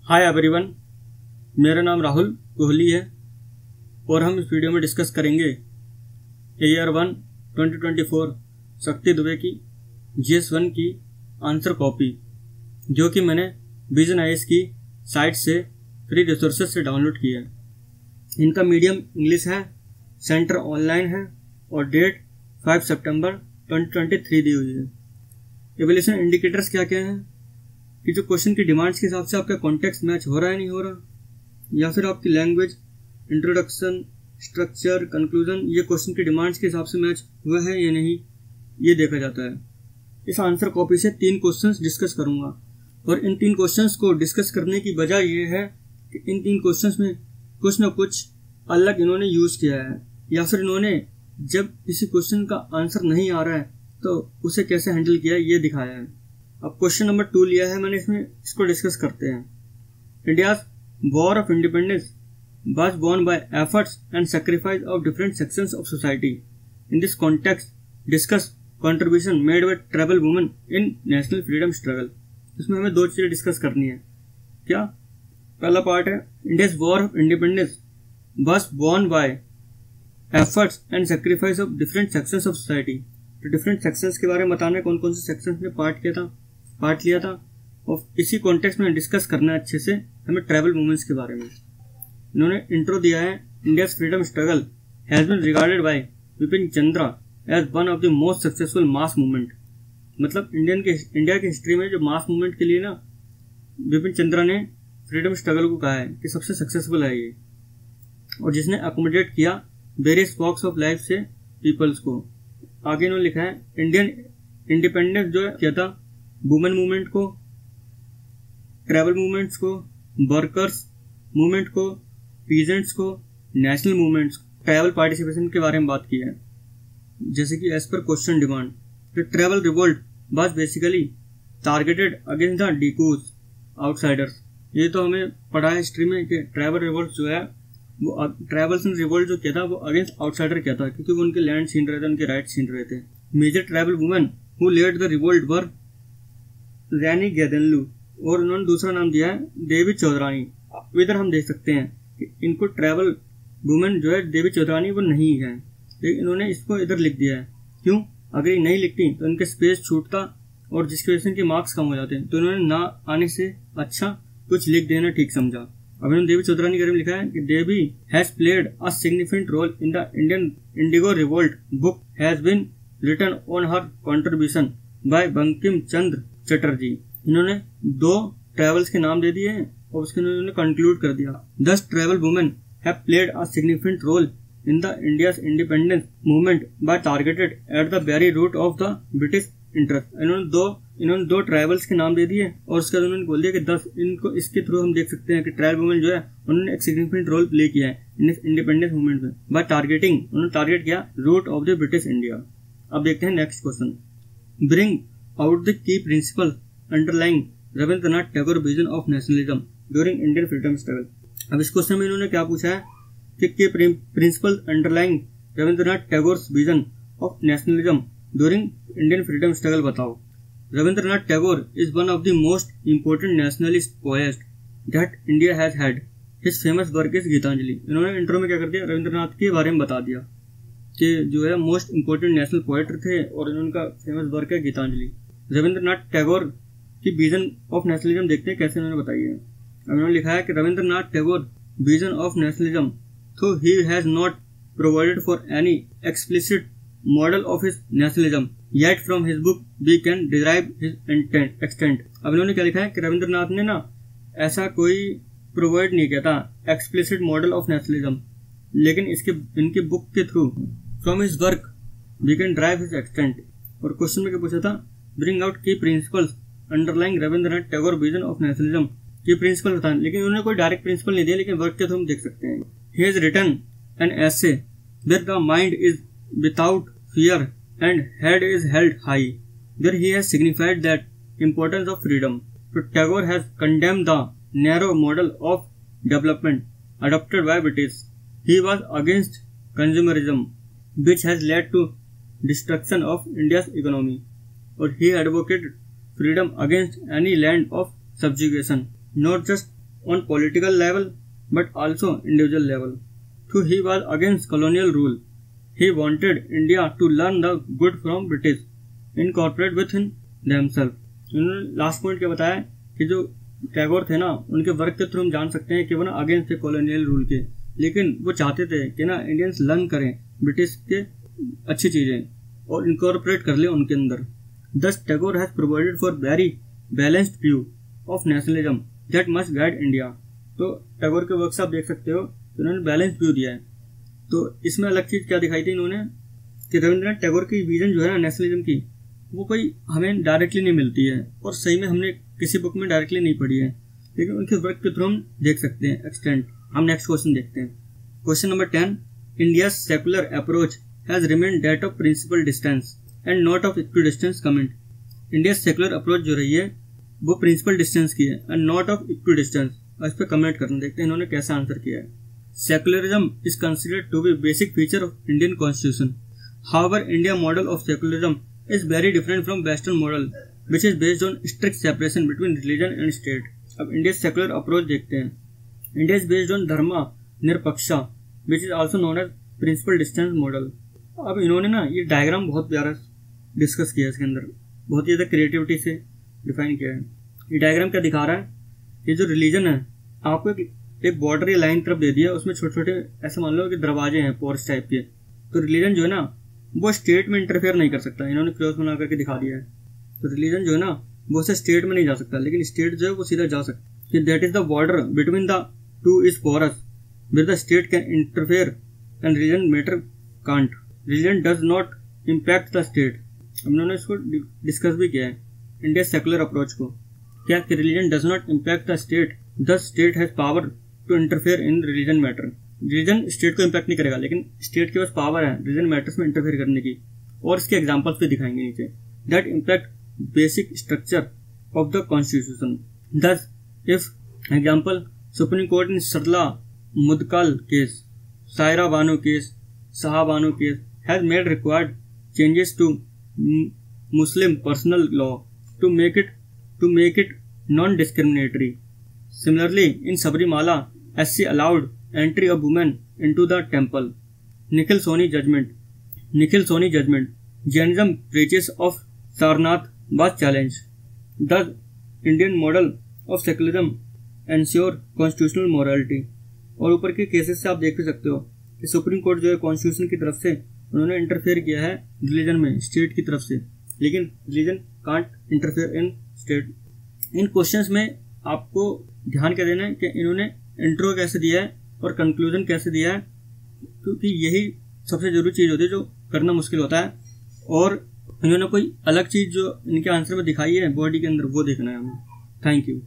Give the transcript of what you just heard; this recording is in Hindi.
हाय एवरीवन, मेरा नाम राहुल कोहली है और हम इस वीडियो में डिस्कस करेंगे ईयर 1 2024 शक्ति दुबे की GS1 की आंसर कॉपी जो कि मैंने विजन आईएएस की साइट से फ्री रिसोर्सेज से डाउनलोड की है। इनका मीडियम इंग्लिश है, सेंटर ऑनलाइन है और डेट 5 सितंबर 2023 दी हुई है। एवल्यूशन इंडिकेटर्स क्या क्या हैं कि जो क्वेश्चन की डिमांड्स के हिसाब से आपका कॉन्टेक्स्ट मैच हो रहा है नहीं हो रहा, या फिर आपकी लैंग्वेज, इंट्रोडक्शन, स्ट्रक्चर, कंक्लूजन ये क्वेश्चन की डिमांड्स के हिसाब से मैच हुआ है या नहीं, ये देखा जाता है। इस आंसर कॉपी से 3 क्वेश्चंस डिस्कस करूंगा और इन 3 क्वेश्चंस को डिस्कस करने की वजह ये है कि इन 3 क्वेश्चंस में कुछ ना कुछ अलग इन्होंने यूज किया है, या फिर इन्होंने जब किसी क्वेश्चन का आंसर नहीं आ रहा है तो उसे कैसे हैंडल किया है ये दिखाया है। अब क्वेश्चन नंबर 2 लिया है मैंने, इसको डिस्कस करते हैं। India's war of independence was won by efforts and sacrifice of different sections of society. In this context, discuss contribution made by tribal women in national freedom struggle. इसमें हमें 2 चीजें डिस्कस करनी है। क्या? पहला पार्ट है India's war of independence was won by efforts and sacrifice of different sections of society. तो डिफरेंट सेक्शंस के बारे में बताना है, कौन कौन से सेक्शंस ने पार्ट लिया था और इसी कॉन्टेक्स्ट में डिस्कस करना है अच्छे से हमें ट्राइबल मूवमेंट्स के बारे में। इन्होंने इंट्रो दिया है, India's freedom struggle has been regarded by Bipin Chandra as one of the most successful mass movement. मतलब इंडिया के हिस्ट्री में जो मास मूवमेंट के लिए ना विपिन चंद्रा ने फ्रीडम स्ट्रगल को कहा है कि सबसे सक्सेसफुल है ये, और जिसने अकोमोडेट किया वेरियस वॉक्स ऑफ लाइफ से पीपल्स को। आगे इन्होंने लिखा है इंडियन इंडिपेंडेंस जो किया था वुमेन मूवमेंट को, ट्राइबल मूवमेंट्स को, वर्कर्स मूवमेंट को, पीजेंट्स को, नेशनल मूवमेंट्स, ट्राइबल पार्टिसिपेशन के बारे में बात की है। जैसे कि as per question demand the tribal revolt was basically targeted against the dikus outsiders. ये तो हमें पढ़ा है हिस्ट्री में कि ट्राइबल रिवोल्ट जो है वो ट्राइबल्स ने रिवोल्ट जो किया था वो अगेंस्ट आउटसाइडर किया था, क्योंकि वो उनके लैंड छीन रहे थे, उनके राइट छीन रहे थे। Major tribal women who led the revolt were Rani Gaidinliu, और उन्होंने दूसरा नाम दिया है देवी चौधरानी। इधर हम देख सकते हैं कि इनको ट्राइबल वुमेन जो है देवी चौधरानी वो नहीं है, लेकिन इन्होंने इसको इधर लिख दिया है। क्यों? अगर ये नहीं लिखती तो इनके स्पेस छूटता और जिसकी वजह से इनके मार्क्स कम हो जाते हैं, तो इन्होंने ना आने से अच्छा कुछ लिख देना ठीक समझा। अब इन्होंने देवी चौधरानी के बारे में लिखा है कि Devi has played a significant role in the Indian indigo revolt. Book has been written on her contribution by Bankim Chandra Chatterjee. इन्होंने 2 ट्राइबल्स के नाम दे दिए हैं और उसके उन्होंने कंक्लूड कर दिया, दस tribal women have played a significant role in the India's independence movement by targeted at the very root of the British interest. इन्होंने दो ट्राइबल्स के नाम दे दिए और उसके बाद उन्होंने बोल दिया कि 10 इनको इसके थ्रू हम देख सकते हैं कि ट्राइबल वुमेन जो है उन्होंने एक सिग्निफिकेंट रोल प्ले किया है इंडिपेंडेंस मूवमेंट में बाय टारगेटिंग, उन्होंने टारगेट किया root of the British India. अब देखते हैं next question, bring out the key principle underlying Rabindranath Tagore vision of nationalism during Indian freedom struggle. अब इस क्वेश्चन में इन्होंने क्या पूछा है कि principle underlying Rabindranath Tagore vision of nationalism during Indian freedom struggle बताओ। Rabindranath Tagore is one of the most important nationalist poet that India has had. His famous work is Gitanjali. इन्होंने इंट्रो में क्या कर दिया, रविंद्रनाथ के बारे में बता दिया कि जो है मोस्ट इम्पोर्टेंट नेशनल पोएट थे और इनका फेमस वर्क है गीतांजलि। रविंद्रनाथ टैगोर की विजन ऑफ नेशनलिज्म देखते हैं कैसे उन्होंने बताई है। अब उन्होंने लिखा है कि Rabindranath Tagore vision of nationalism though he has not provided for any explicit model of his nationalism yet from his book we can derive his extent. अब इन्होंने क्या लिखा है कि रविंद्रनाथ ने ना ऐसा कोई प्रोवाइड नहीं किया था एक्सप्लिसिट मॉडल ऑफ नेशनलिज्म, लेकिन इनके बुक के through from his work we can drive his extent. और क्वेश्चन में क्या पूछा था, bring out key principles underlying Rabindranath Tagore vision of nationalism. Key principle बताएं, लेकिन उन्होंने कोई डायरेक्ट प्रिंसिपल नहीं दिया, लेकिन वर्क के थ्रू हम देख सकते हैं। He has written an essay that the mind is without fear and head is held high. There he has signified that importance of freedom. So Tagore has condemned the narrow model of development adopted by British. He was against consumerism, which has led to destruction of India's economy. Or he advocated freedom against any land of subjugation. Not just on political level but also individual level. So he was against colonial rule. He wanted India to learn the good from British, incorporate within themselves. इन्होंने लास्ट पॉइंट क्या बताया कि जो टैगोर थे ना, उनके वर्क के थ्रू हम जान सकते हैं कि वो ना अगेंस्ट थे कॉलोनियल रूल के, लेकिन वो चाहते थे कि ना इंडियंस लर्न करें ब्रिटिश के अच्छी चीज़ें और इनकॉर्पोरेट कर ले उनके अंदर. दस Tagore has provided for very balanced view of nationalism that must guide India. तो टैगोर के वर्क्स आप देख सकते हो, इन्होंने बैलेंस्ड व्यू दिया है. तो इसमें अलग चीज़ क्या दिखाई थी इन्होंने कि रविंद्रनाथ टैगोर की विजन जो है ना नेशनलिज्म की, वो कोई हमें डायरेक्टली नहीं मिलती है और सही में हमने किसी बुक में डायरेक्टली नहीं पढ़ी है, लेकिन उनके वर्क के थ्रू हम देख सकते हैं एक्सटेंट. हम नेक्स्ट क्वेश्चन देखते हैं. Question number 10. India secular approach has remained that of principle distance and not of equidistance comment. India secular approach जो रही है वो प्रिंसिपल डिस्टेंस की है एंड नॉट ऑफ इक्विडिस्टेंस. इस पर कमेंट करना, देखते हैं इन्होंने कैसा आंसर किया है. Secularism is considered to be basic feature of Indian constitution. However India model of secularism is very different from Western model, which is based on strict separation between religion and state. अब इंडिया सेकुलर अप्रोच देखते हैं. India is based on dharma nirapeksha, which is also known as principle distance model. अब इन्होंने ना ये डायग्राम बहुत प्यारा डिस्कस किया है, इसके अंदर बहुत ही ज़्यादा क्रिएटिविटी से डिफाइन किया है. ये डायग्राम क्या दिखा रहा है, ये जो रिलीजन है आपको एक बॉर्डर या लाइन तरफ दे दिया, उसमें छोटे छोटे ऐसे मान लो कि दरवाजे हैं पोर्स टाइप के. तो रिलीजन जो है ना वो स्टेट में इंटरफेयर नहीं कर सकता, इन्होंने क्रॉस बना करके दिखा दिया है. तो रिलीजन जो है ना वो से स्टेट में नहीं जा सकता, लेकिन स्टेट जो है वो सीधा जा सकता है. That is the border between the two is porous where the state can interfere and religion matter can't. Religion does not impact the state. हम उन्होंने इसको डिस्कस भी किया है इंडिया सेकुलर अप्रोच को, क्या कि religion does not impact the state, the state has power to interfere in religion matter. Religion state को इम्पैक्ट नहीं करेगा, लेकिन स्टेट के पास पावर है रिलीजन मैटर्स में इंटरफेयर करने की, और इसके एग्जांपल्स भी दिखाएंगे नीचे. That impact basic structure of the constitution. Thus if example Supreme Court in Sarla Mudgal case, Saira Bano case, Shah Bano case has made required changes to Muslim personal law to make it non discriminatory. Similarly in Sabarimala SC allowed entry of women into the temple. Nikhil Soni judgment. Jainism preaches of Sarnath was challenged. The Indian model of secularism ensure constitutional morality. और ऊपर के केसेस से आप देख भी सकते हो कि सुप्रीम कोर्ट जो है कॉन्स्टिट्यूशन की तरफ से उन्होंने इंटरफेयर किया है रिलीजन में स्टेट की तरफ से, लेकिन religion can't interfere in state. In questions में आपको ध्यान क्या देना है कि इन्होंने इंट्रो कैसे दिया है और कंक्लूजन कैसे दिया है, क्योंकि यही सबसे जरूरी चीज़ होती है जो करना मुश्किल होता है. और इन्होंने कोई अलग चीज़ जो इनके आंसर में दिखाई है बॉडी के अंदर वो देखना है हमें. Thank you.